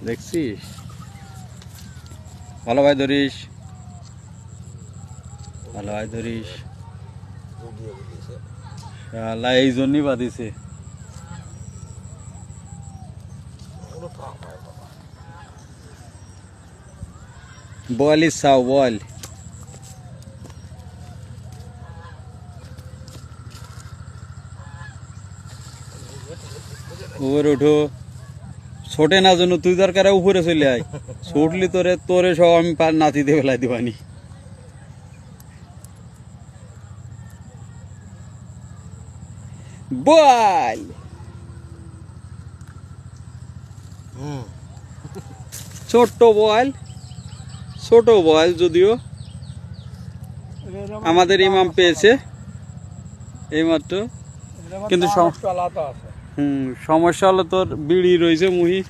দেখছিস ভালো ভাই ধরিস শালা এই জন্যই বাঁধিছে বল ইসাও বল উপরে উঠো ছোটে না জন্য তুই দরকার উপরে চলে আয় ছুটলি তোরে সব আমি নাতিতে ফেলাই দিবানি বল ছোট বল যদিও আমাদের ইমাম পেয়েছে এইমাত্র কিন্তু সমস্যা হলো তোর বিড়ি রয়েছে মুহি